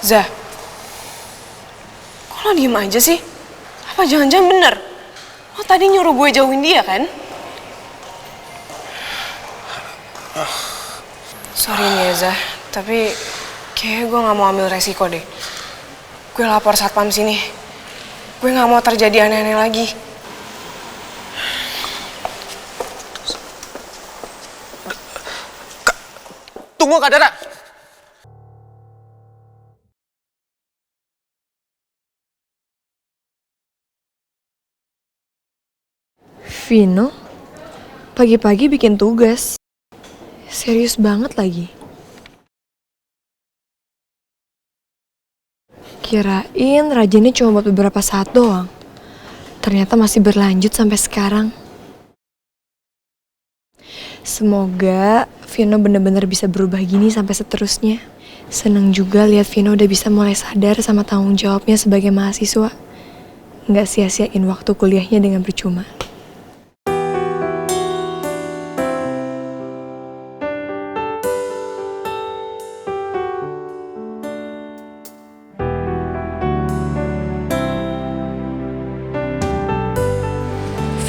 Zah, kok lo diem aja sih? Apa jangan-jangan bener? Lo tadi nyuruh gue jauhin dia kan? Sorry nih ya Zah, tapi kayaknya gue gak mau ambil resiko deh. Gue lapor satpam sini. Gue gak mau terjadi aneh-aneh lagi. Tunggu Kak Dara. Vino, pagi-pagi bikin tugas. Serius banget lagi. Kirain rajinnya cuma buat beberapa saat doang. Ternyata masih berlanjut sampai sekarang. Semoga Vino bener-bener bisa berubah gini sampai seterusnya. Seneng juga lihat Vino udah bisa mulai sadar sama tanggung jawabnya sebagai mahasiswa. Nggak sia-siain waktu kuliahnya dengan percuma.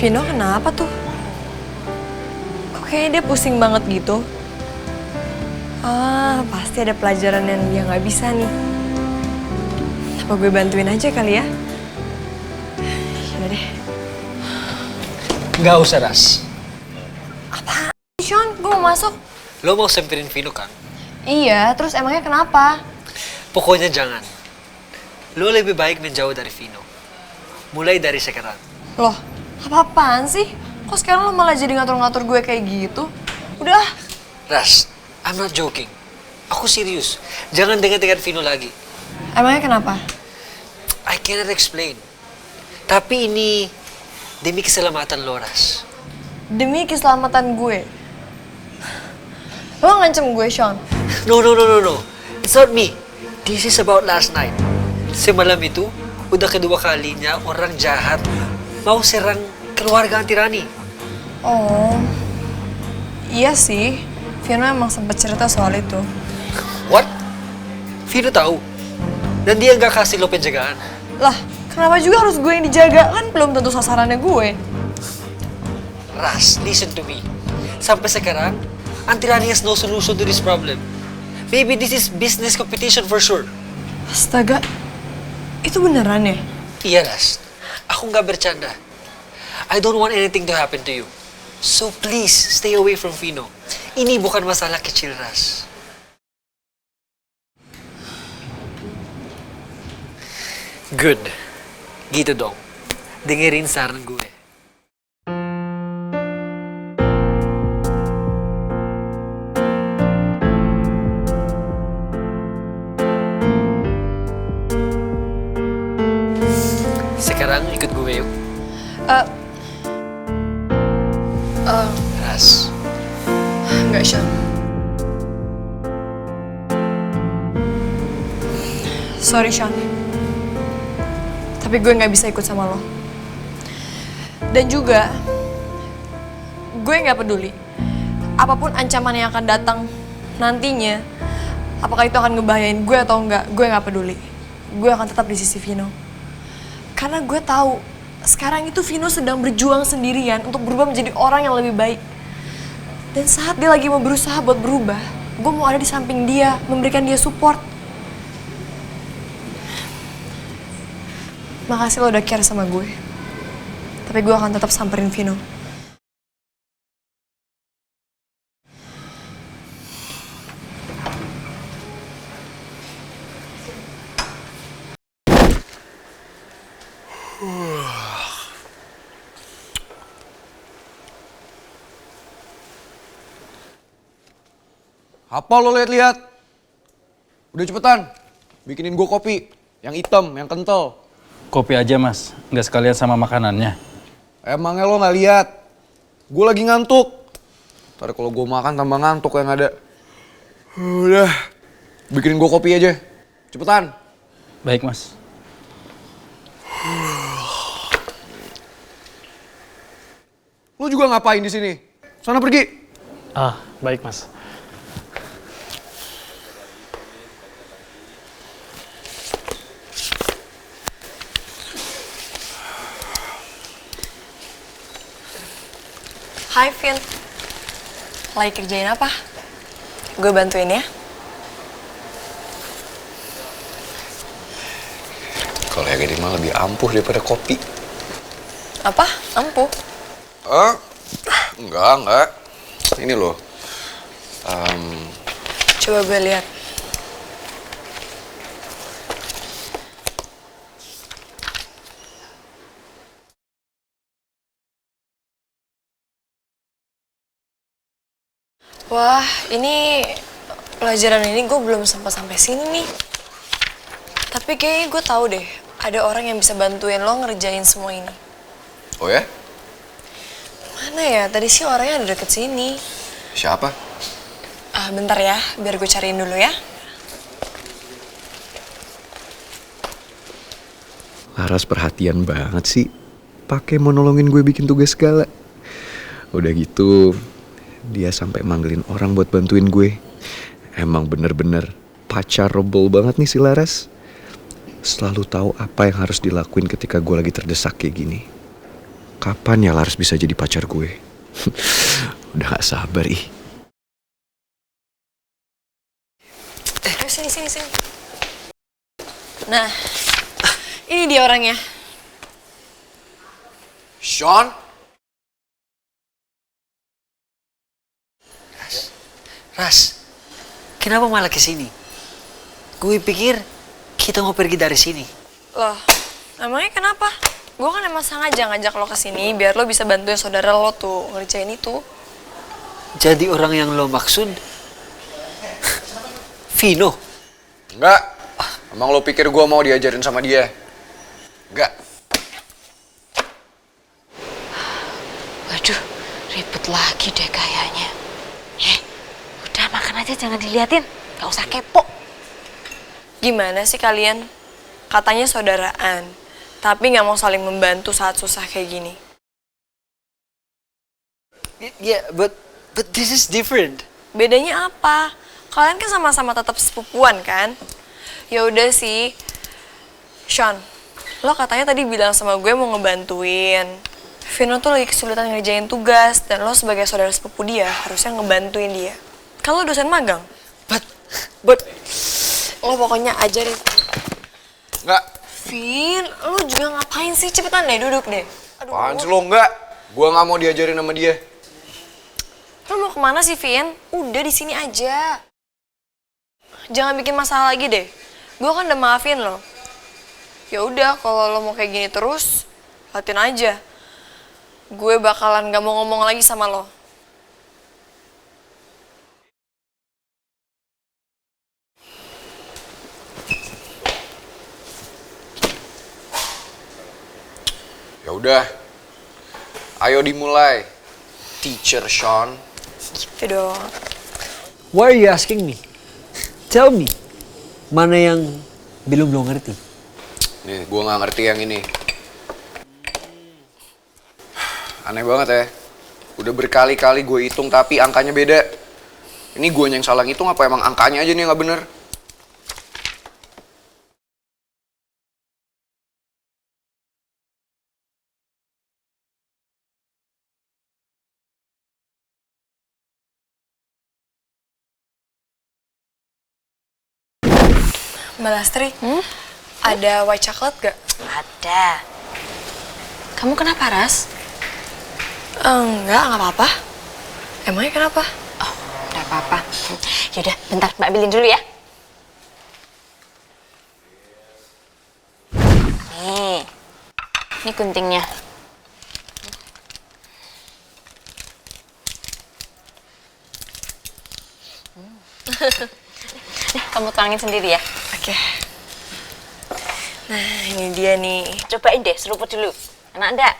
Vino kenapa tuh? Kok kayaknya dia pusing banget gitu? Ah, pasti ada pelajaran yang dia nggak bisa nih. Apa gue bantuin aja kali ya? Yaudah deh. Nggak usah, Ras. Sean, gue mau masuk. Lo mau samperin Vino kan? Iya, terus emangnya kenapa? Pokoknya jangan. Lo lebih baik menjauh dari Vino. Mulai dari sekarang. Loh, apa-apaan sih? Kok sekarang lo malah jadi ngatur-ngatur gue kayak gitu? Udah. Ras, I'm not joking. Aku serius. Jangan dengar-dengar Vino lagi. Emangnya kenapa? I cannot explain. Tapi ini demi keselamatan lo, Ras. Demi keselamatan gue. Lo ngancem gue, Sean. No. It's not me. This is about last night. Semalam itu, udah kedua kalinya orang jahat mau serang keluarga Antirani. Oh, iya sih. Vino emang sempet cerita soal itu. What? Vino tahu? Dan dia nggak kasih lo penjagaan. Lah, kenapa juga harus gue yang dijaga? Kan belum tentu sasarannya gue. Ras, listen to me. Sampai sekarang, Antirani has no solution to this problem. Maybe this is business competition for sure. Astaga, itu beneran ya? Iya, Ras. Aku nggak bercanda. I don't want anything to happen to you. So please, stay away from Vino. Ini bukan masalah kecil, Ras. Good. Gitu dong. Dengerin saran gue. Sekarang ikut gue yuk. Ras. Enggak, Sean. Sorry, Sean. Tapi gue nggak bisa ikut sama lo. Dan juga, gue nggak peduli. Apapun ancaman yang akan datang nantinya, apakah itu akan ngebahayain gue atau enggak, gue nggak peduli. Gue akan tetap di sisi Vino. Karena gue tahu, sekarang itu Vino sedang berjuang sendirian untuk berubah menjadi orang yang lebih baik. Dan saat dia lagi mau berusaha buat berubah, gue mau ada di samping dia, memberikan dia support. Makasih lo udah care sama gue. Tapi gue akan tetap samperin Vino. Apa lo lihat-lihat? Udah cepetan, bikinin gue kopi. Yang hitam, yang kental. Kopi aja mas, nggak sekalian sama makanannya. Emangnya lo nggak lihat? Gue lagi ngantuk. Ntar kalau gue makan tambah ngantuk yang ada. Udah, bikinin gue kopi aja. Cepetan. Baik mas. Lo juga ngapain di sini? Sana pergi. Ah, baik mas. Hai, Vin. Lagi kerjain apa? Gue bantuin ya. Kalau yang ini mah lebih ampuh daripada kopi. Apa? Ampuh? Enggak. Ini loh. Coba gue lihat. Wah, ini pelajaran ini gue belum sempat sampai sini nih. Tapi kayaknya gue tahu deh, ada orang yang bisa bantuin lo ngerjain semua ini. Oh ya? Mana ya? Tadi sih orangnya ada deket sini. Siapa? Bentar ya, biar gue cariin dulu ya. Laras perhatian banget sih. Pakai mau nolongin gue bikin tugas segala. Udah gitu, dia sampai manggilin orang buat bantuin gue. Emang bener-bener pacarable banget nih si Laras. Selalu tahu apa yang harus dilakuin ketika gue lagi terdesak kayak gini. Kapan ya Laras bisa jadi pacar gue? Udah gak sabar ih. Ayo sini. Nah, ini dia orangnya. Sean? Ras, kenapa malah ke sini? Gue pikir kita mau pergi dari sini. Loh, emangnya kenapa? Gue kan emang sengaja ngajak lo ke sini biar lo bisa bantuin saudara lo tuh ngerjain itu. Jadi orang yang lo maksud Vino? Enggak. Emang lo pikir gue mau diajarin sama dia? Enggak. Waduh, ribet lagi deh kayaknya. Udah makan aja, jangan diliatin. Gak usah kepo. Gimana sih kalian? Katanya saudaraan, tapi nggak mau saling membantu saat susah kayak gini. Yeah, but this is different. Bedanya apa? Kalian kan sama-sama tetap sepupuan kan? Ya udah sih, Sean, lo katanya tadi bilang sama gue mau ngebantuin. Vino tuh lagi kesulitan ngerjain tugas dan lo sebagai saudara sepupu dia harusnya ngebantuin dia. Kan lo dosen magang. But Lo pokoknya ajarin. Enggak. Vin, lo juga ngapain sih? Cepetan deh, duduk deh. Aduh. Apaan sih lo enggak? Gue gak mau diajarin sama dia. Lo mau kemana sih, Vin? Udah di sini aja. Jangan bikin masalah lagi deh. Gue kan udah maafin lo. Ya udah, kalau lo mau kayak gini terus, latihan aja. Gue bakalan gak mau ngomong lagi sama lo. Ya udah. Ayo dimulai. Teacher Sean. Gitu dong. why are you asking me? Tell me, mana yang belum lo ngerti? Nih, gue gak ngerti yang ini. Aneh banget ya. Udah berkali-kali gue hitung tapi angkanya beda. Ini gue yang salah ngitung apa emang angkanya aja nih yang gak bener? Mbak Lastri, ada white chocolate gak? Ada. Kamu kenapa, Ras? Enggak apa-apa. Emangnya kenapa? Oh, udah apa-apa. Yaudah, bentar Mbak ambilin dulu ya. Nih, ini guntingnya. Nih, kamu tuangin sendiri ya. Oke. Nah, ini dia nih. Cobain deh, seruput dulu. Enak enggak?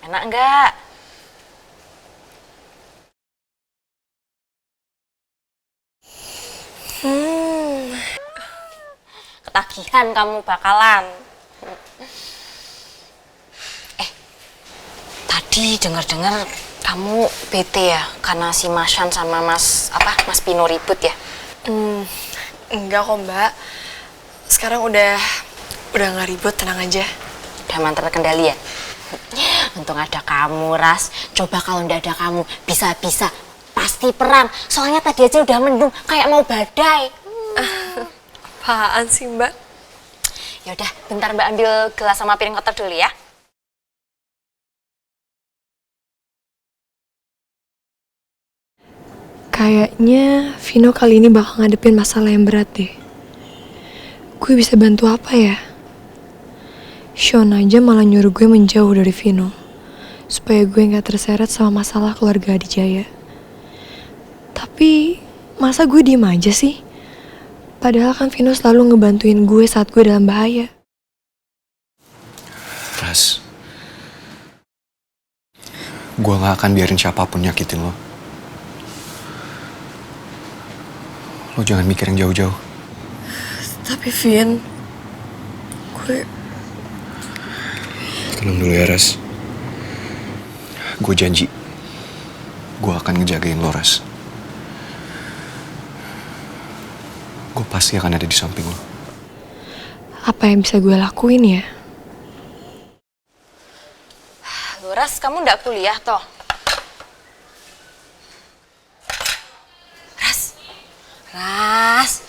Enak enggak? Ketagihan kamu bakalan. Tadi dengar-dengar kamu bete ya karena si Masyan sama Mas Pino ribut ya? Enggak kok, Mbak. Sekarang udah nggak ribut, tenang aja. udah aman terkendali ya? Untung ada kamu, Ras. Coba kalau ndak ada kamu, bisa-bisa pasti perang. Soalnya tadi aja udah mendung kayak mau badai. Apaan sih, Mbak? Yaudah, bentar Mbak ambil gelas sama piring kotor dulu ya. Kayaknya Vino kali ini bakal ngadepin masalah yang berat deh. Gue bisa bantu apa ya? Sean aja malah nyuruh gue menjauh dari Vino, supaya gue gak terseret sama masalah keluarga Adijaya. Tapi, masa gue diem aja sih? Padahal kan Vino selalu ngebantuin gue saat gue dalam bahaya. Ras, gue gak akan biarin siapapun nyakitin lo. Lo jangan mikir yang jauh-jauh. Tapi Vin, gue... Tenang dulu ya, Ras. Gue janji, gue akan ngejagain lo, Ras. Gue pasti akan ada di samping lo. Apa yang bisa gue lakuin ya? Loh, Ras, kamu ndak kuliah toh? Ras,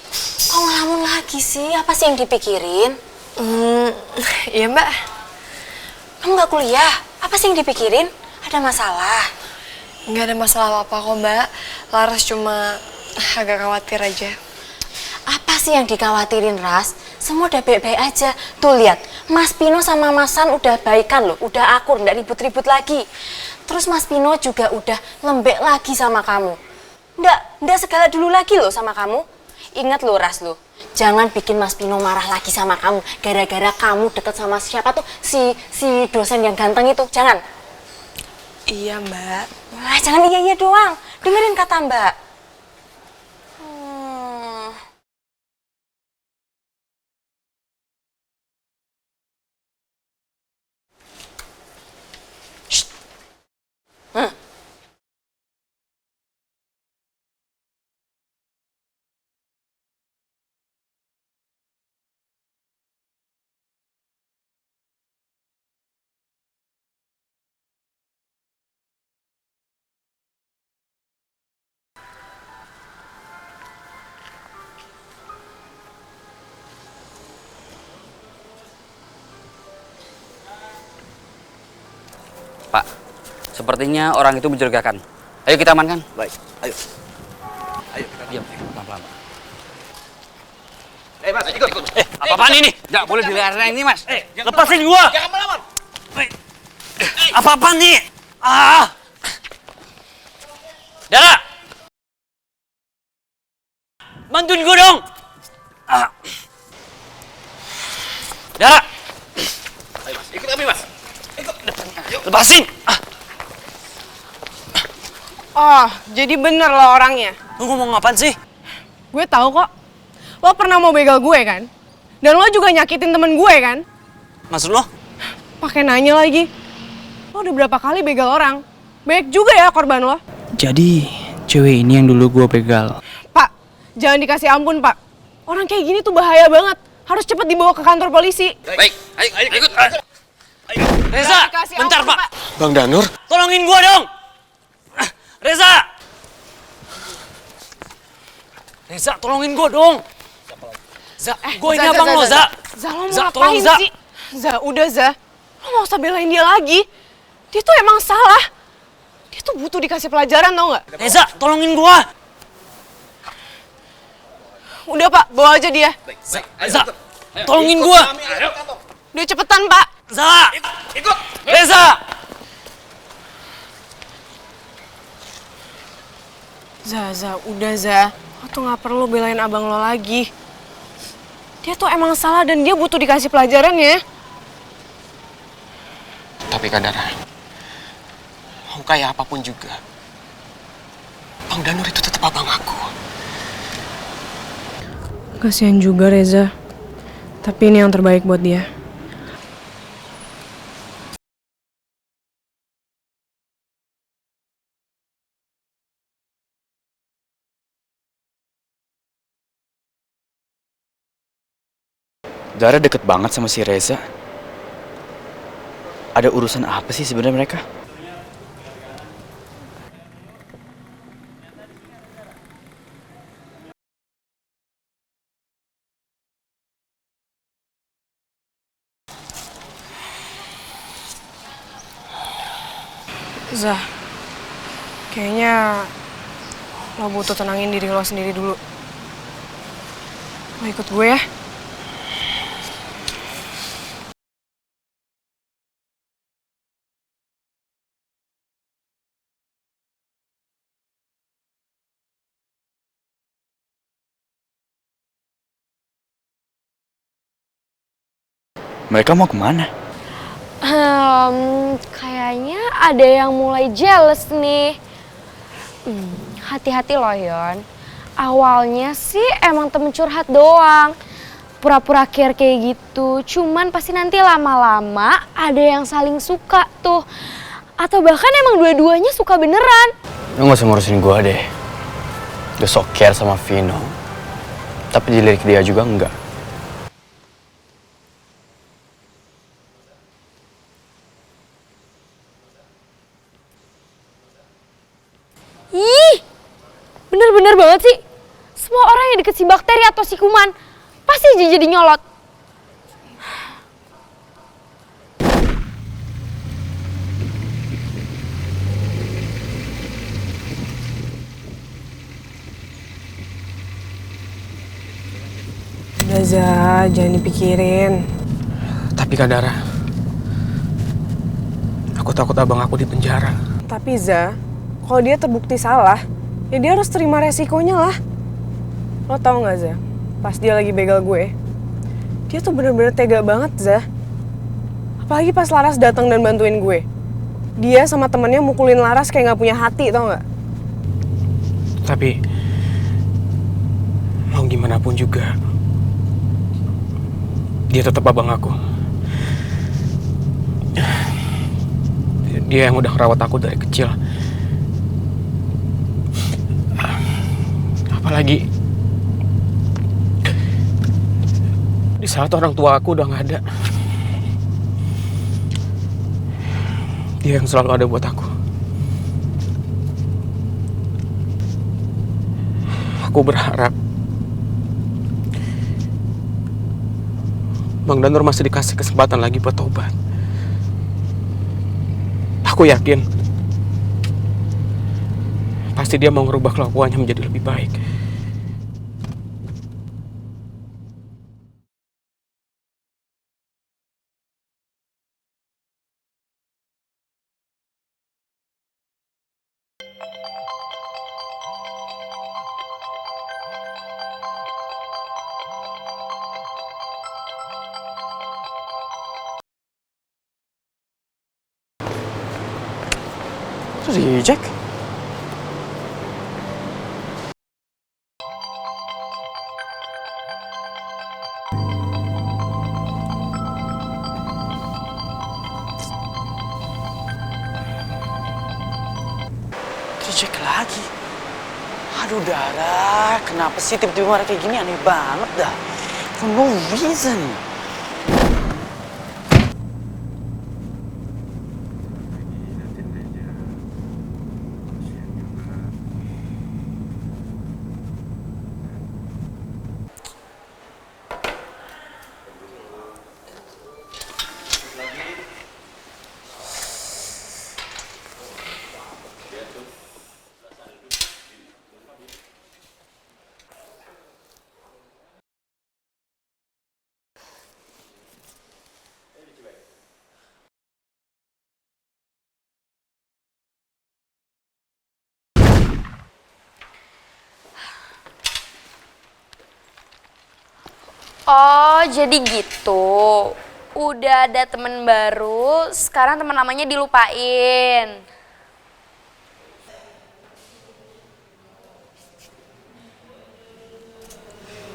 kok ngelamun lagi sih? Apa sih yang dipikirin? Iya Mbak. Kamu nggak kuliah? Apa sih yang dipikirin? Ada masalah? Nggak ada masalah apa-apa kok Mbak. Laras cuma agak khawatir aja. Apa sih yang dikhawatirin, Ras? Semua udah baik-baik aja. Tuh lihat, Mas Pino sama Mas San udah baikan loh, udah akur, nggak ribut-ribut lagi. Terus Mas Pino juga udah lembek lagi sama kamu. Nggak segala dulu lagi loh sama kamu. Ingat loh, Ras loh. Jangan bikin Mas Pino marah lagi sama kamu. Gara-gara kamu deket sama siapa tuh? Si dosen yang ganteng itu. Jangan. Iya Mbak. Wah, jangan iya-iya doang. Dengerin kata Mbak. Pak, sepertinya orang itu mencurigakan. Ayo kita amankan. Baik, ayo. Ayo, kita Diam, pelan-pelan. Mas, ikut. Apa-apaan ini? Nggak boleh dilihatnya ini, Mas. Lepasin gua. Jangan melawan. Apa-apaan nih? Ah! Dara! Bantuin gua dong! Ah. Dara! Ayo, Mas, ikut kami, Mas. Ikut. Lepasin! Ah. Oh, jadi bener lo orangnya. Lu ngomong apaan sih? Gue tahu kok. Lo pernah mau begal gue kan? Dan lo juga nyakitin temen gue kan? Maksud lo? Pakai nanya lagi. Lo udah berapa kali begal orang? Banyak juga ya korban lo. Jadi, cewek ini yang dulu gue begal. Pak, jangan dikasih ampun, Pak. Orang kayak gini tuh bahaya banget. Harus cepet dibawa ke kantor polisi. Baik, ayo ikut. Reza, Dikasih bentar ampun, Pak. Bang Danur, Tolongin gua dong. Reza. Reza, tolongin gua dong. Za, gua ini abang lo, Za. Za, lo mau Za, ngapain tolong, Za. sih? Za, udah Za. Lo gak usah belain dia lagi. Dia tuh emang salah. Dia tuh butuh dikasih pelajaran, tau gak? Reza, tolongin gua. Udah Pak, bawa aja dia. Za, tolongin gua. Udah cepetan Pak. Za, ikut. Reza. Za, udah Za. Lo tuh gak perlu belain abang lo lagi. Dia tuh emang salah dan dia butuh dikasih pelajaran ya. Tapi Kak Dara, mau kayak apapun juga, Bang Danur itu tetap abang aku. Kasian juga Reza. Tapi ini yang terbaik buat dia. Dara deket banget sama si Reza. Ada urusan apa sih sebenarnya mereka? Zah, kayaknya lo butuh tenangin diri lo sendiri dulu. Lo ikut gue ya. Mereka mau kemana? Kayaknya ada yang mulai jealous nih. Hati-hati loh Yon. Awalnya sih emang temen curhat doang. Pura-pura care kayak gitu. Cuman pasti nanti lama-lama ada yang saling suka tuh. Atau bahkan emang dua-duanya suka beneran. Lo gak usah ngurusin gue deh. Gue sok care sama Vino. Tapi dilirik dia juga enggak. Ih, bener-bener banget sih. Semua orang yang deket si bakteri atau si kuman pasti aja jadi nyolot. Udah Zah, jangan dipikirin. Tapi Kak Dara, aku takut abang aku di penjara. Tapi Zah, kalau dia terbukti salah, ya dia harus terima resikonya lah. Lo tau gak Zah, pas dia lagi begal gue, dia tuh bener-bener tega banget Zah. Apalagi pas Laras datang dan bantuin gue. Dia sama temennya mukulin Laras kayak gak punya hati, tau gak? Tapi mau gimana pun juga, dia tetap abang aku. Dia yang udah ngerawat aku dari kecil. Apalagi di saat orang tua aku udah gak ada, dia yang selalu ada buat aku. Aku berharap Bang Danur masih dikasih kesempatan lagi buat tobat. Aku yakin pasti dia mau ngerubah kelakuannya menjadi lebih baik. Terus reject? Reject lagi. Aduh Dara, kenapa sih tiba-tiba marah kayak gini? Aneh banget dah. For no reason. Oh, jadi gitu. Udah ada temen baru, sekarang temen lamanya dilupain.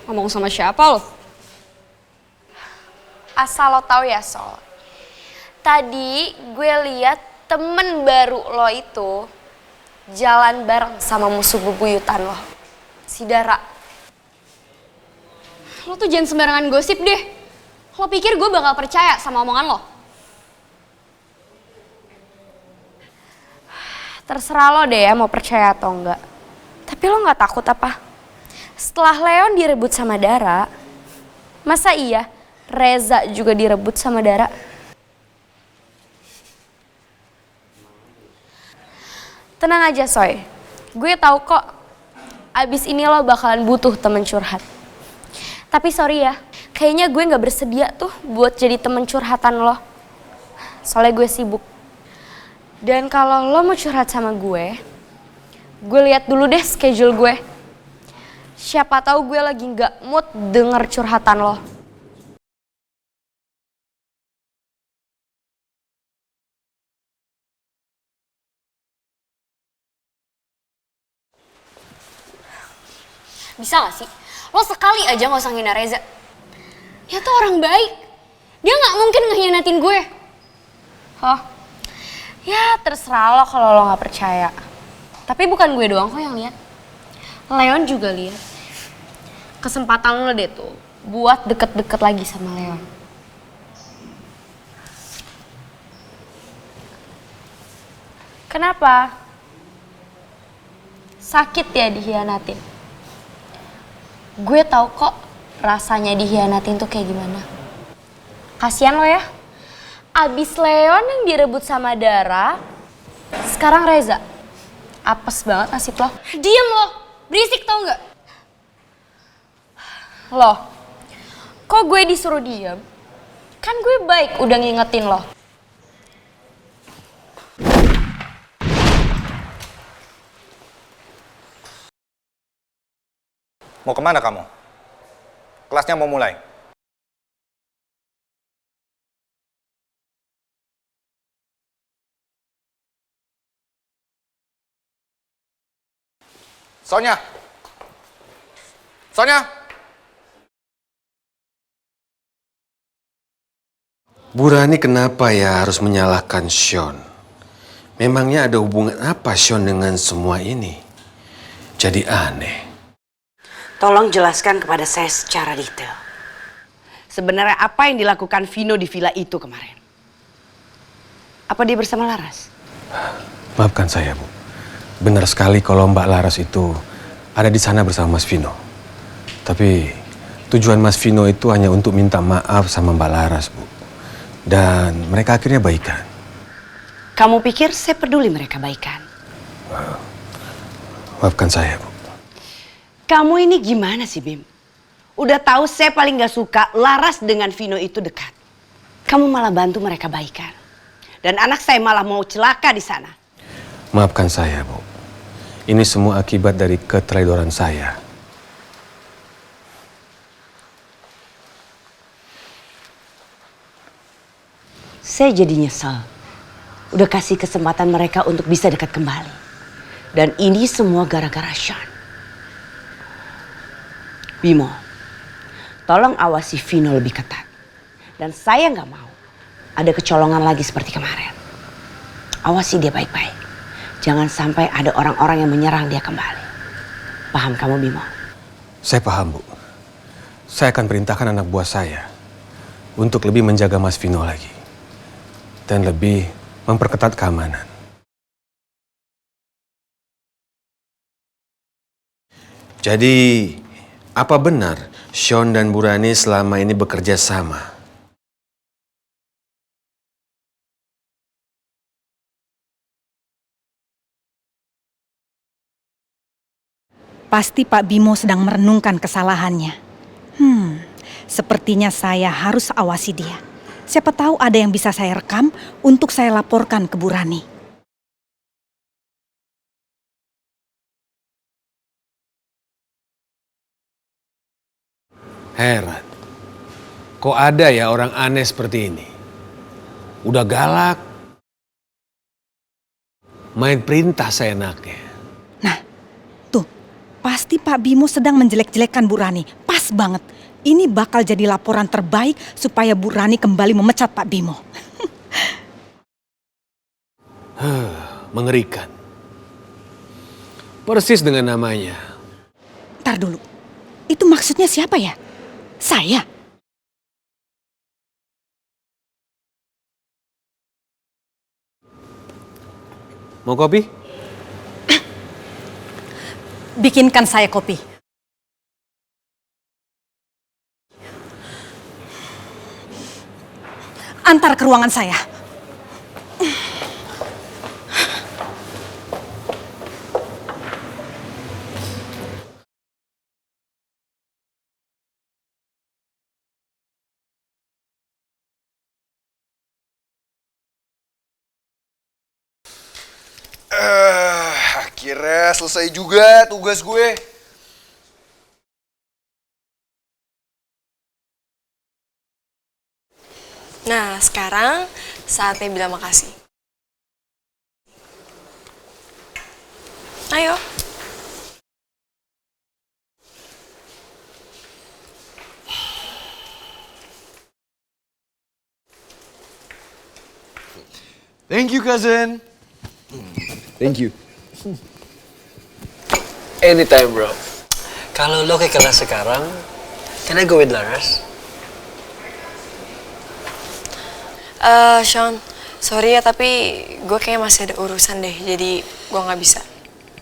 Ngomong sama siapa lo? Asal lo tahu ya Sol. Tadi gue lihat temen baru lo itu jalan bareng sama musuh bebuyutan lo, si Dara. Lo tuh jangan sembarangan gosip deh. Lo pikir gue bakal percaya sama omongan lo? Terserah lo deh ya mau percaya atau enggak. Tapi lo gak takut apa? Setelah Leon direbut sama Dara, masa iya Reza juga direbut sama Dara? Tenang aja Soy, gue tahu kok abis ini lo bakalan butuh temen curhat. Tapi sorry ya, kayaknya gue gak bersedia tuh buat jadi temen curhatan lo. Soalnya gue sibuk. Dan kalau lo mau curhat sama gue lihat dulu deh schedule gue. Siapa tahu gue lagi gak mood denger curhatan lo. Bisa gak sih? Lo sekali aja gak usah ngina Reza. Dia tuh orang baik. Dia gak mungkin ngehianatin gue. Hah? Ya terserah lo kalau lo gak percaya. Tapi bukan gue doang kok yang lihat. Leon juga lihat. Kesempatan lo deh tuh buat deket-deket lagi sama Leon. Kenapa? Sakit ya dihianatin? Gue tahu kok rasanya dihianatin tuh kayak gimana. Kasian lo ya. Abis Leon yang direbut sama Dara, sekarang Reza. Apes banget nasib lo. Diem lo, berisik tau gak? Lo, kok gue disuruh diem? Kan gue baik udah ngingetin lo. Mau kemana kamu? Kelasnya mau mulai. Sonya! Sonya! Bu Rani kenapa ya harus menyalahkan Sean? Memangnya ada hubungan apa Sean dengan semua ini? Jadi aneh. Tolong jelaskan kepada saya secara detail. Sebenarnya apa yang dilakukan Vino di villa itu kemarin? Apa dia bersama Laras? Maafkan saya, Bu. Benar sekali kalau Mbak Laras itu ada di sana bersama Mas Vino. Tapi tujuan Mas Vino itu hanya untuk minta maaf sama Mbak Laras, Bu. Dan mereka akhirnya baikan. Kamu pikir saya peduli mereka baikan? Maafkan saya, Bu. Kamu ini gimana sih, Bim? Udah tahu saya paling gak suka Laras dengan Vino itu dekat. Kamu malah bantu mereka baikan. Dan anak saya malah mau celaka di sana. Maafkan saya, Bu. Ini semua akibat dari keteledoran saya. Saya jadi nyesel. Udah kasih kesempatan mereka untuk bisa dekat kembali. Dan ini semua gara-gara Sean. Bimo, tolong awasi Vino lebih ketat. Dan saya nggak mau ada kecolongan lagi seperti kemarin. Awasi dia baik-baik. Jangan sampai ada orang-orang yang menyerang dia kembali. Paham kamu, Bimo? Saya paham, Bu. Saya akan perintahkan anak buah saya untuk lebih menjaga Mas Vino lagi. Dan lebih memperketat keamanan. Jadi, apa benar Sean dan Bu Rani selama ini bekerja sama? Pasti Pak Bimo sedang merenungkan kesalahannya. Sepertinya saya harus awasi dia. Siapa tahu ada yang bisa saya rekam untuk saya laporkan ke Bu Rani. Heran, kok ada ya orang aneh seperti ini? Udah galak, main perintah seenaknya. Pasti Pak Bimo sedang menjelek-jelekkan Bu Rani. Pas banget. Ini bakal jadi laporan terbaik supaya Bu Rani kembali memecat Pak Bimo. Mengerikan. Persis dengan namanya. Ntar dulu. Itu maksudnya siapa ya? Saya? Mau kopi? bikinkan saya kopi. Antar ke ruangan saya. Akhirnya selesai juga tugas gue. Nah, sekarang saatnya bilang makasih. Ayo. Thank you, cousin. Thank you. Anytime, bro. Kalau lo ke kelas sekarang, can I go with Laras? Sean, sorry ya tapi gue kayaknya masih ada urusan deh, jadi gue nggak bisa.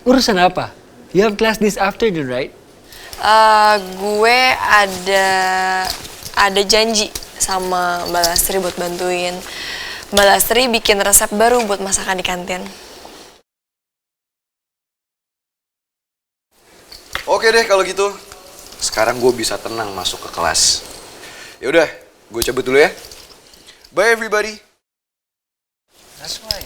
Urusan apa? You have class this afternoon, right? Gue ada janji sama Mbak Lastri buat bantuin Mbak Lastri bikin resep baru buat masakan di kantin. Oke deh kalau gitu. Sekarang gue bisa tenang masuk ke kelas. Yaudah, gue cabut dulu ya. Bye everybody. That's why.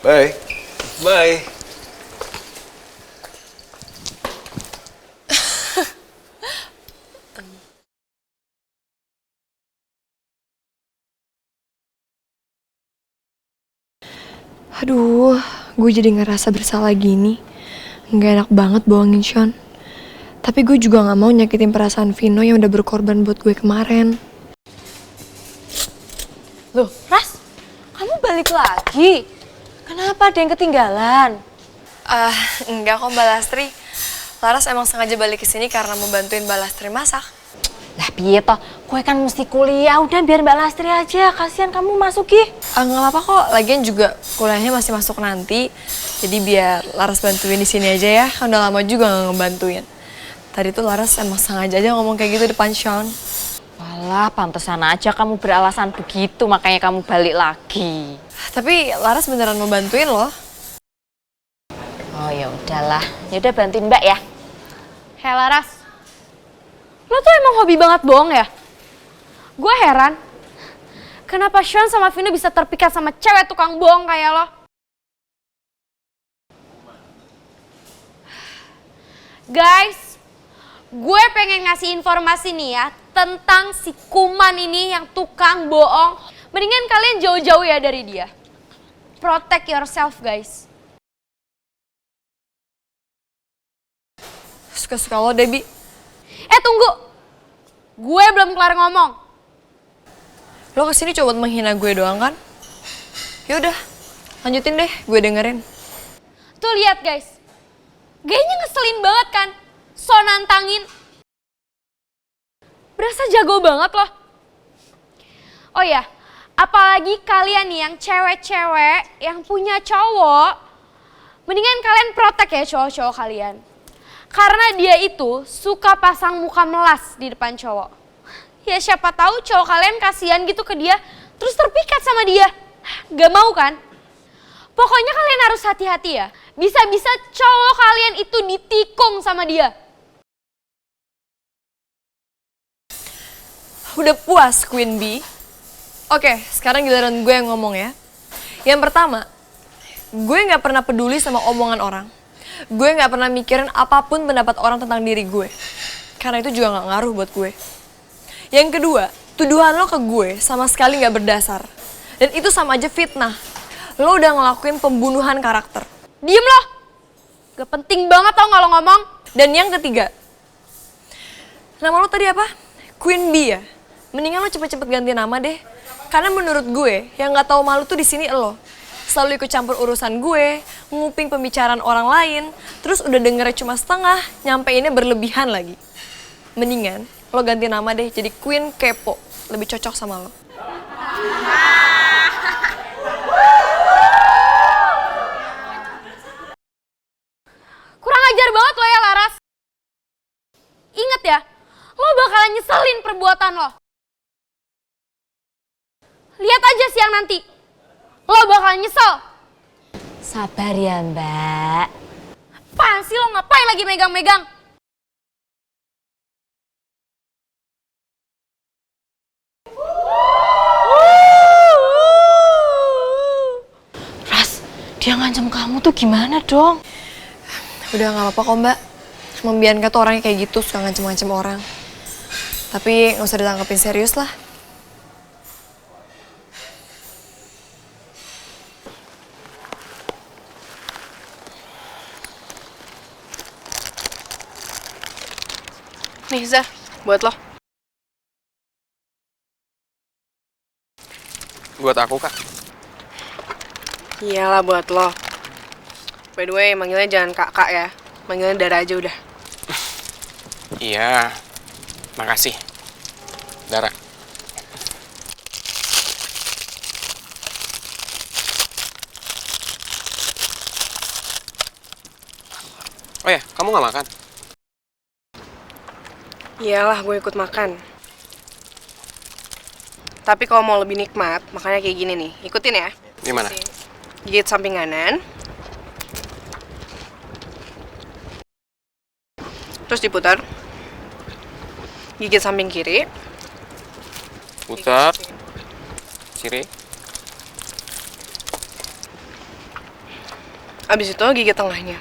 Bye. Bye. Aduh, gue jadi ngerasa bersalah gini. Nggak enak banget bohongin Sean. Tapi gue juga nggak mau nyakitin perasaan Vino yang udah berkorban buat gue kemarin. Loh, Ras, kamu balik lagi? Kenapa ada yang ketinggalan? Enggak kok Mbak Lastri. Laras emang sengaja balik ke sini karena mau bantuin Mbak Lastri masak. Lah piye toh, gue kan mesti kuliah, udah biar Mbak Lastri aja, kasihan kamu masuki. Nggak apa-apa kok, lagian juga kuliahnya masih masuk nanti. Jadi biar Laras bantuin di sini aja ya, kan udah lama juga nggak ngebantuin. Tadi tuh Laras emang sengaja aja ngomong kayak gitu depan Sean. Walah, pantesan aja kamu beralasan begitu, makanya kamu balik lagi. Tapi Laras beneran mau bantuin loh. Oh ya udahlah, ya udah bantuin Mbak ya. Hei Laras, lo tuh emang hobi banget bohong ya? Gue heran, kenapa Sean sama Vino bisa terpikat sama cewek tukang bohong kayak lo? Guys, gue pengen ngasih informasi nih ya tentang si Kuman ini yang tukang bohong. Mendingan kalian jauh-jauh ya dari dia. Protect yourself, guys. Suka-suka lo, Debbie. Tunggu. Gue belum kelar ngomong. Lo kesini coba menghina gue doang kan? Yaudah, lanjutin deh, gue dengerin. Tuh lihat guys. Kayaknya ngeselin banget kan? So nantangin. Berasa jago banget loh. Oh ya, apalagi kalian nih yang cewek-cewek yang punya cowok, mendingan kalian protek ya cowok-cowok kalian. Karena dia itu suka pasang muka melas di depan cowok. Ya siapa tahu cowok kalian kasihan gitu ke dia, terus terpikat sama dia. Gak mau kan? Pokoknya kalian harus hati-hati ya. Bisa-bisa cowok kalian itu ditikung sama dia. Udah puas Queen Bee? Oke, sekarang giliran gue yang ngomong ya. Yang pertama, gue gak pernah peduli sama omongan orang. Gue gak pernah mikirin apapun pendapat orang tentang diri gue. Karena itu juga gak ngaruh buat gue. Yang kedua, tuduhan lo ke gue sama sekali gak berdasar. Dan itu sama aja fitnah. Lo udah ngelakuin pembunuhan karakter. Diem lo! Gak penting banget tau gak lo ngomong. Dan yang ketiga, nama lo tadi apa? Queen Bee ya? Mendingan lo cepet-cepet ganti nama deh. Karena menurut gue, yang gak tahu malu tuh di sini lo. Selalu ikut campur urusan gue, nguping pembicaraan orang lain, terus udah dengernya cuma setengah, nyampeinnya berlebihan lagi. Mendingan lo ganti nama deh jadi Queen Kepo. Lebih cocok sama lo. Kurang ajar banget lo ya Laras. Ingat ya, lo bakalan nyeselin perbuatan lo. Lihat aja siang nanti, lo bakalan nyesel. Sabar ya Mbak. Apaan sih lo ngapain lagi megang-megang? Ras, dia ngancam kamu tuh gimana dong? Udah gak apa-apa kok Mbak. Membianka tuh orangnya kayak gitu, suka ngancem-ngancem orang. Tapi gak usah ditangkapin serius lah. Nih Zah, buat lo. Buat aku, Kak. Iyalah buat lo. By the way, manggilnya jangan kakak ya. Manggilnya Dara aja udah. Iya, makasih. Dara. Oh ya, kamu nggak makan? Iyalah, gue ikut makan. Tapi kalau mau lebih nikmat, makannya kayak gini nih. Ikutin ya. Gimana? Gigit samping kanan. Terus diputar. Gigit samping kiri. Putar. Kiri. Abis itu gigit tengahnya.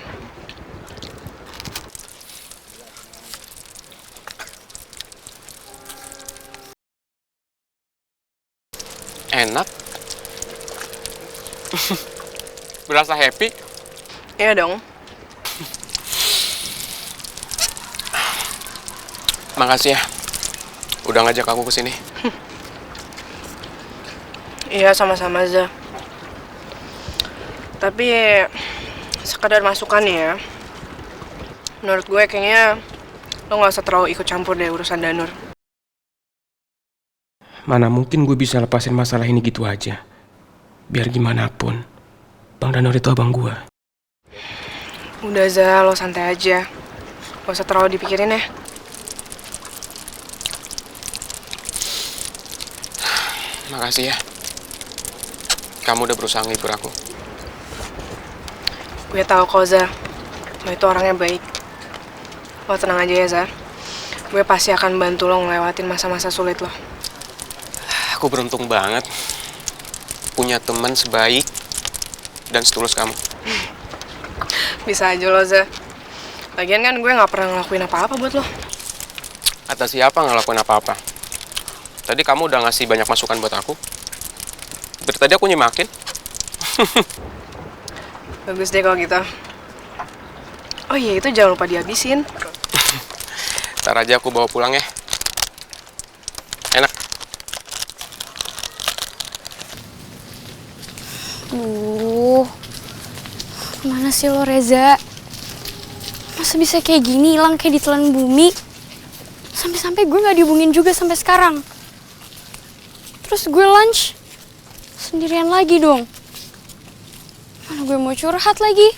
Enak. Berasa happy? Iya dong. Makasih ya. Udah ngajak aku ke sini. Iya, sama-sama aja. Tapi sekadar masukan ya. Menurut gue kayaknya lo gak usah terlalu ikut campur deh urusan Danur. Mana mungkin gue bisa lepasin masalah ini gitu aja. Biar gimana pun, Bang Danur itu abang gue. Udah Zah, lo santai aja. Gak usah terlalu dipikirin ya. Makasih ya. Kamu udah berusaha ngibur aku. Gue tahu kok Zah, lo itu orangnya baik. Lo tenang aja ya Zah. Gue pasti akan bantu lo ngelewatin masa-masa sulit lo. Aku beruntung banget punya teman sebaik dan setulus kamu. Bisa aja lo Zah. Lagian kan gue gak pernah ngelakuin apa-apa buat lo. Kata siapa ngelakuin apa-apa? Tadi kamu udah ngasih banyak masukan buat aku. Dari tadi aku nyimakin. Bagus deh kalau gitu. Oh iya, itu jangan lupa dihabisin. Ntar aja aku bawa pulang ya. Enak. Mana sih lo Reza? Masa bisa kayak gini, hilang kayak ditelan bumi? Sampai-sampai gue gak dihubungin juga sampai sekarang. Terus gue lunch sendirian lagi dong. Mana gue mau curhat lagi?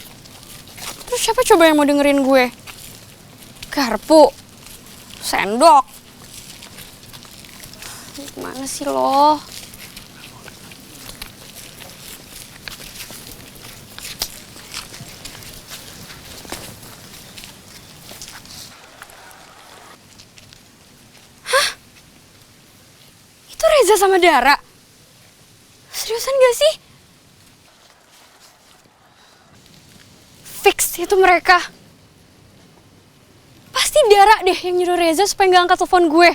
Terus siapa coba yang mau dengerin gue? Garpu? Sendok? Mana sih lo? Reza sama Dara? Seriusan gak sih? Fix itu mereka. Pasti Dara deh yang nyuruh Reza supaya gak angkat telepon gue.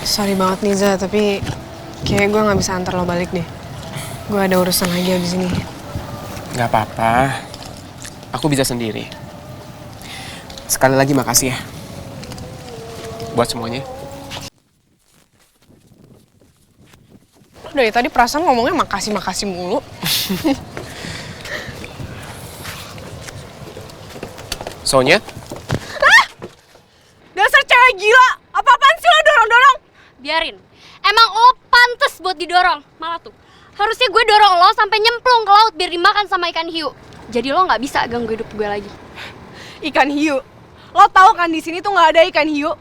Sorry banget Niza, tapi kayak gue nggak bisa antar lo balik deh. Gue ada urusan lagi abis ini. Gak apa-apa. Aku bisa sendiri. Sekali lagi makasih ya. Buat semuanya. Lo dari tadi perasaan ngomongnya makasih-makasih mulu. Sonya? Dasar cewek gila! Apa-apaan sih lo dorong-dorong? Biarin. Emang lo pantes buat didorong. Malah tuh, harusnya gue dorong lo sampai nyemplung ke laut biar dimakan sama ikan hiu. Jadi lo nggak bisa ganggu hidup gue lagi. Ikan hiu? Lo tahu kan di sini tuh nggak ada ikan hiu?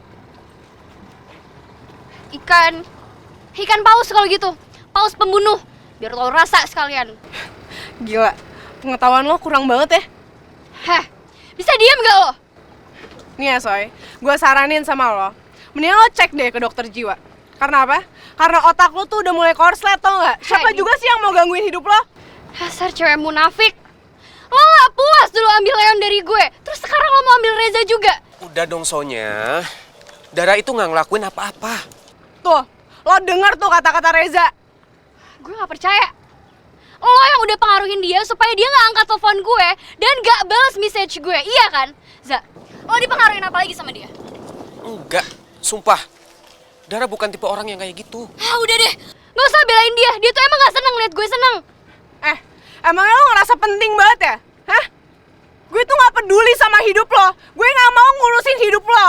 Ikan paus kalau gitu. Paus pembunuh. Biar lo rasa sekalian. Gila, pengetahuan lo kurang banget ya. Heh, bisa diem gak lo? Nih ya Soy, gue saranin sama lo, mendingan lo cek deh ke dokter jiwa. Karena apa? Karena otak lo tuh udah mulai korslet, tau gak? Siapa juga sih yang mau gangguin hidup lo? Dasar cewek munafik. Lo gak puas dulu ambil Leon dari gue, terus sekarang lo mau ambil Reza juga. Udah dong Sonya. Dara itu nggak ngelakuin apa-apa. Tuh, lo denger tuh kata-kata Reza. Gue gak percaya. Lo yang udah pengaruhin dia supaya dia gak angkat telepon gue dan gak balas message gue, iya kan? Za, lo dipengaruhin apa lagi sama dia? Enggak, sumpah. Dara bukan tipe orang yang kayak gitu. Ah, udah deh, gak usah belain dia. Dia tuh emang gak seneng liat gue seneng. Emangnya lo ngerasa penting banget ya? Hah? Gue tuh gak peduli sama hidup lo. Gue gak mau ngurusin hidup lo.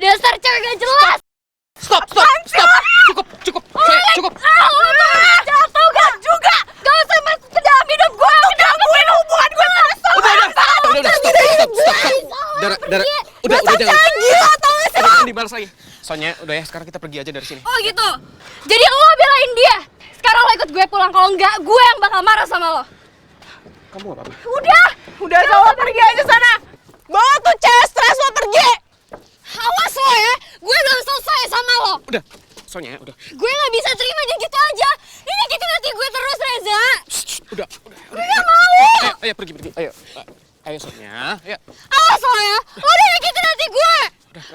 Dasar cewek gak jelas. Stop. Cukup. Cukup. Jatuh gak juga. Gak usah masuk ke dalam hidup gue. Gangguin hubungan gue sama Udah, stop. Dara, udah jangan. Gila tau gak sih lo? Jangan dibalas lagi. Sonya, udah ya, sekarang kita pergi aja dari sini. Oh gitu. Jadi lo belain dia. Sekarang lo ikut gue pulang. Kalau enggak, gue yang bakal marah sama lo. Kamu gak apa-apa? Udah lo pergi aja sana. Bawa tuh cewek stres lo pergi. Awas lo ya, gue belum selesai sama lo. Udah, Sonya, udah. Gue gak bisa terima dia gitu aja. Dia nyakitin hati gue terus, Reza. Udah. Gue gak mau. Ayo pergi. Ayo Sonya, ya. Awas lo ya, lo udah nyakitin hati gue. Udah.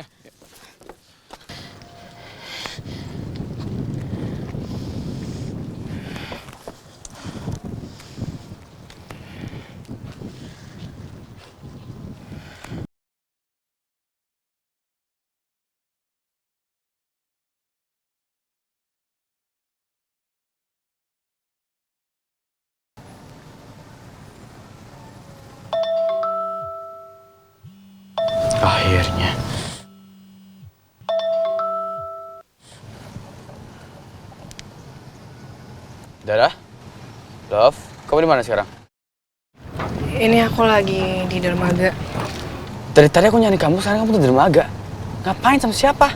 Akhirnya. Dara? Love, kamu di mana sekarang? Ini aku lagi di dermaga. Dari tadi aku nyari kamu, sekarang kamu di dermaga. Ngapain sama siapa?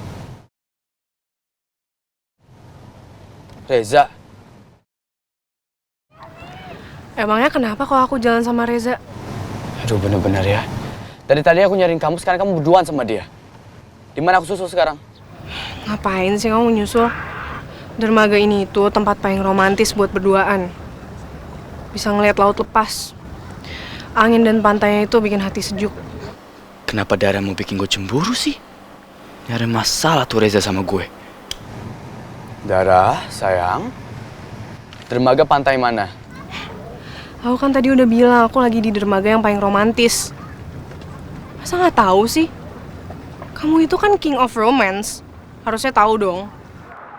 Reza. Emangnya kenapa kalau aku jalan sama Reza? Aduh, bener-bener ya. Dari tadi aku nyariin kamu, sekarang kamu berduaan sama dia. Di mana aku susul sekarang? Ngapain sih kamu nyusul? Dermaga ini itu tempat paling romantis buat berduaan. Bisa ngeliat laut lepas. Angin dan pantainya itu bikin hati sejuk. Kenapa Dara mau bikin gue cemburu sih? Nyari masalah tuh Reza sama gue. Dara, sayang. Dermaga pantai mana? Aku kan tadi udah bilang aku lagi di dermaga yang paling romantis. Masa nggak tahu sih? Kamu itu kan king of romance. Harusnya tahu dong.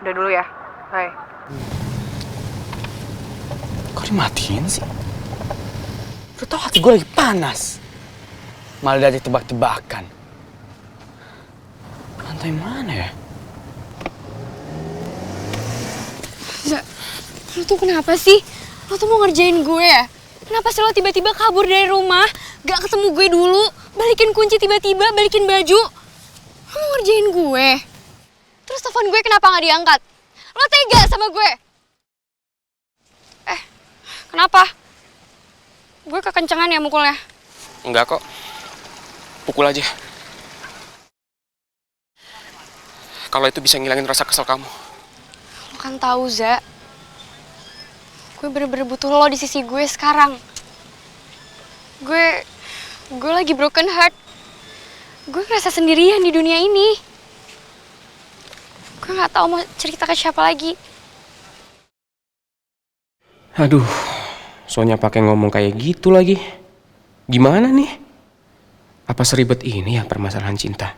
Udah dulu ya. Bye. Kok dimatiin sih? Lu tau hati gue lagi panas. Malah dari tebak-tebakan. Pantai mana ya? Lo tuh kenapa sih? Lo tuh mau ngerjain gue ya? Kenapa sih lo tiba-tiba kabur dari rumah? Gak ketemu gue dulu? Balikin kunci tiba-tiba, balikin baju? Lo mau ngerjain gue? Terus telepon gue kenapa gak diangkat? Lo tega sama gue? Kenapa? Gue kekencengan ya mukulnya? Enggak kok. Pukul aja. Kalau itu bisa ngilangin rasa kesel kamu. Lo kan tahu, Za. Gue bener-bener butuh lo di sisi gue sekarang. Gue lagi broken heart. Gue ngerasa sendirian di dunia ini. Gue Gue nggak tahu mau cerita ke siapa lagi. Aduh, Sonya pakai ngomong kayak gitu lagi. Gimana nih? Apa seribet ini ya permasalahan cinta?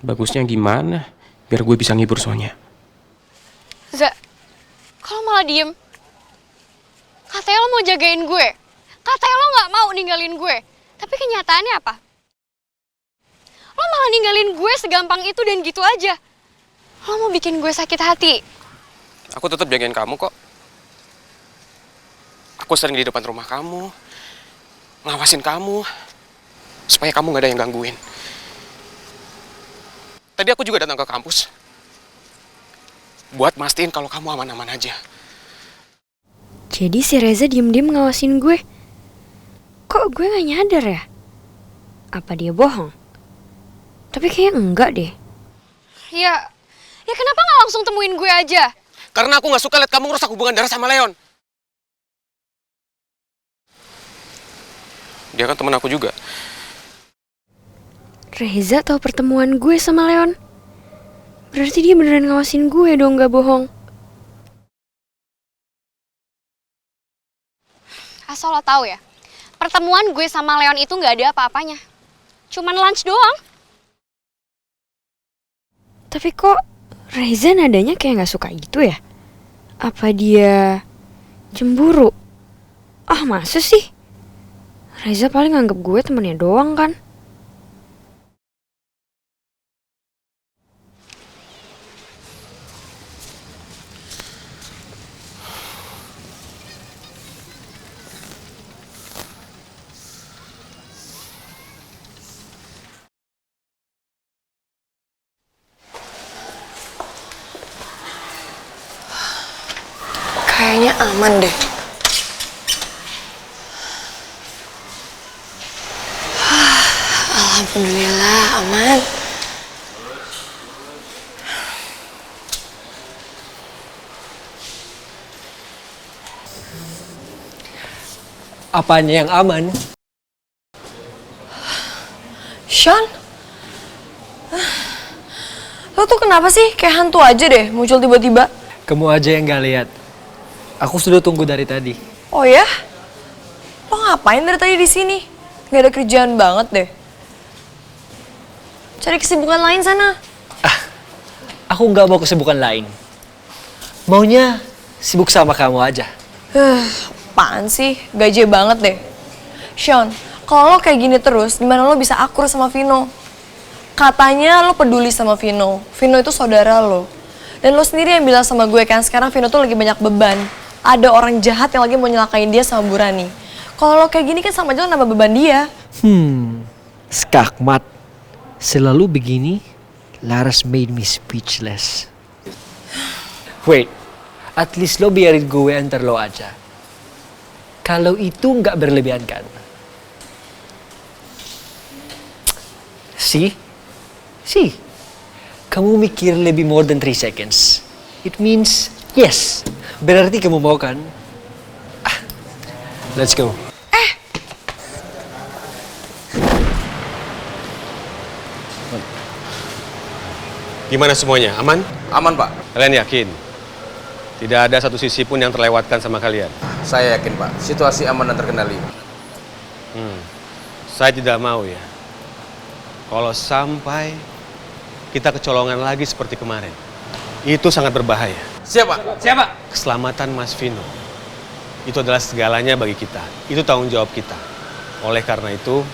Bagusnya gimana? Biar gue bisa ngibur Sonya. Za, kalau malah diem. Katanya lo mau jagain gue. Katanya lo nggak mau ninggalin gue. Tapi kenyataannya apa? Lo malah ninggalin gue segampang itu dan gitu aja. Lo mau bikin gue sakit hati. Aku tetap jagain kamu kok. Aku sering di depan rumah kamu, ngawasin kamu, supaya kamu gak ada yang gangguin. Tadi aku juga datang ke kampus, buat mastiin kalau kamu aman-aman aja. Jadi si Reza diem-diem ngawasin gue. Kok gue gak nyadar ya? Apa dia bohong? Tapi kayaknya enggak deh. Ya kenapa gak langsung temuin gue aja? Karena aku gak suka lihat kamu ngerusak hubungan darah sama Leon. Dia kan teman aku juga. Reza tahu pertemuan gue sama Leon. Berarti dia beneran ngawasin gue dong, gak bohong. Asal lo tahu ya, pertemuan gue sama Leon itu gak ada apa-apanya. Cuman lunch doang. Tapi kok Reza nadanya kayak gak suka gitu ya? Apa dia cemburu? Ah, masa sih? Reza paling nganggep gue temennya doang kan? Kayaknya aman deh. Alhamdulillah aman. Apanya yang aman? Sean? Lo tuh kenapa sih kayak hantu aja deh muncul tiba-tiba? Kamu aja yang gak lihat. Aku sudah tunggu dari tadi. Oh ya? Lo ngapain dari tadi di sini? Gak ada kerjaan banget deh. Cari kesibukan lain sana. Aku nggak mau kesibukan lain. Maunya sibuk sama kamu aja. Apaan sih? Gaje banget deh. Sean, kalau lo kayak gini terus, gimana lo bisa akur sama Vino? Katanya lo peduli sama Vino. Vino itu saudara lo. Dan lo sendiri yang bilang sama gue kan, sekarang Vino tuh lagi banyak beban. Ada orang jahat yang lagi mau nyelakain dia sama Bu Rani. Kalau lo kayak gini kan sama aja lo nambah beban dia. Skakmat. Selalu begini, Laras made me speechless. Wait, at least lo biarin gue antar lo aja. Kalau itu nggak berlebihan kan? See? Kamu mikir lebih more than 3 seconds. It means yes. Berarti kamu mau kan? Let's go. Gimana semuanya? Aman? Aman, Pak. Kalian yakin? Tidak ada satu sisi pun yang terlewatkan sama kalian? Saya yakin, Pak. Situasi aman dan terkendali. Saya tidak mau ya. Kalau sampai kita kecolongan lagi seperti kemarin, itu sangat berbahaya. Siapa? Keselamatan Mas Vino itu adalah segalanya bagi kita. Itu tanggung jawab kita. Oleh karena itu,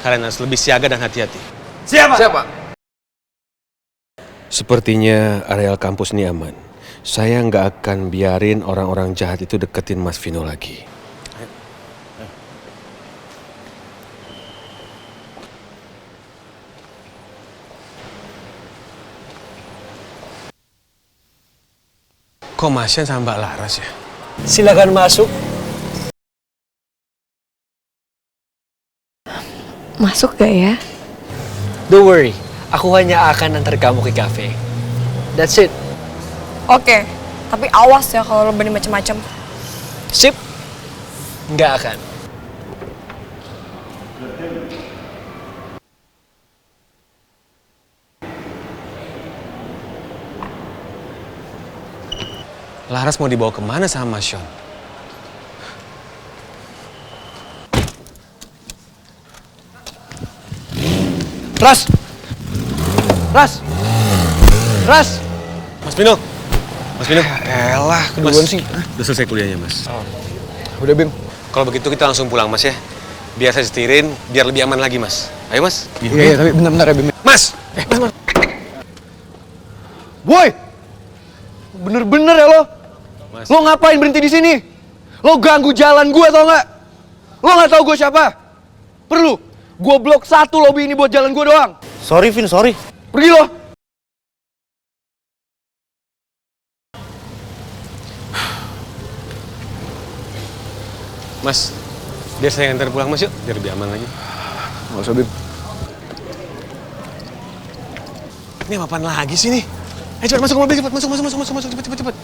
kalian harus lebih siaga dan hati-hati. Siapa? Sepertinya areal kampus ini aman. Saya nggak akan biarin orang-orang jahat itu deketin Mas Vino lagi. Kok Masyan sama Mbak Laras ya? Silakan masuk. Masuk gak ya? Don't worry, aku hanya akan antar kamu ke cafe. That's it. Oke, tapi awas ya kalau lo berani macam-macam. Sip. Nggak akan. Laras mau dibawa kemana sama Mas Sean? Ras! Ras! Ras! Mas Pino! Mas Pino! Elah, keduluan sih. Udah selesai kuliahnya, Mas. Udah, Bim. Kalau begitu kita langsung pulang, Mas ya. Biar saya setirin, biar lebih aman lagi, Mas. Ayo, Mas. Iya, tapi bentar-bentar ya, Bim. Mas! Mas. Boy! Bener-bener ya lo? Mas. Lo ngapain berhenti di sini? Lo ganggu jalan gue tau nggak? Lo nggak tahu gue siapa? Perlu? Gue blok 1 lobby ini buat jalan gue doang. Sorry, Vin, sorry. Pergi lo! Mas, biar saya antar pulang, Mas, yuk. Biar lebih aman lagi. Nggak usah, Bim. Ini apaan lagi sih nih? Ayo cepat masuk ke mobil, cepat. Masuk, cepet.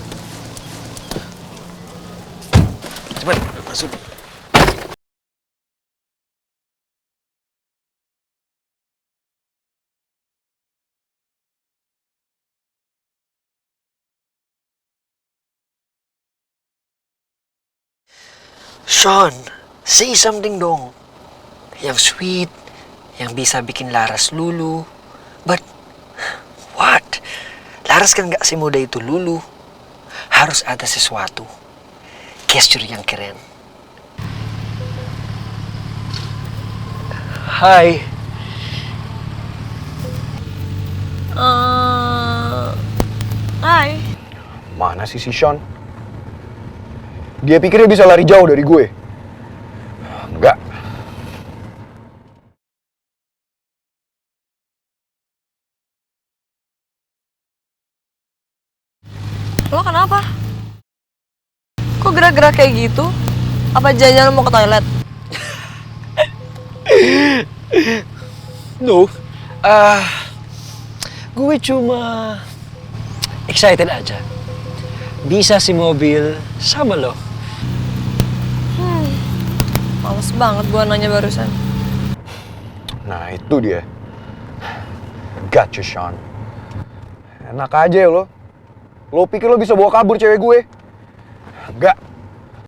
Cepat, masuk. Sean, say something dong. Yang sweet, yang bisa bikin Laras lulu. But, what? Laras kan gak semudah itu lulu. Harus ada sesuatu. Gesture yang keren. Hai. Hai. Mana sih si Sean? Dia pikir dia bisa lari jauh dari gue. Enggak. Lo kenapa? Kok gerak-gerak kayak gitu? Apa jangan mau ke toilet? No. Gue cuma excited aja. Bisa si mobil sama lo. Males banget gua nanya barusan. Nah itu dia. Gotcha, Sean. Enak aja ya lo. Lo pikir lo bisa bawa kabur cewek gue? Enggak.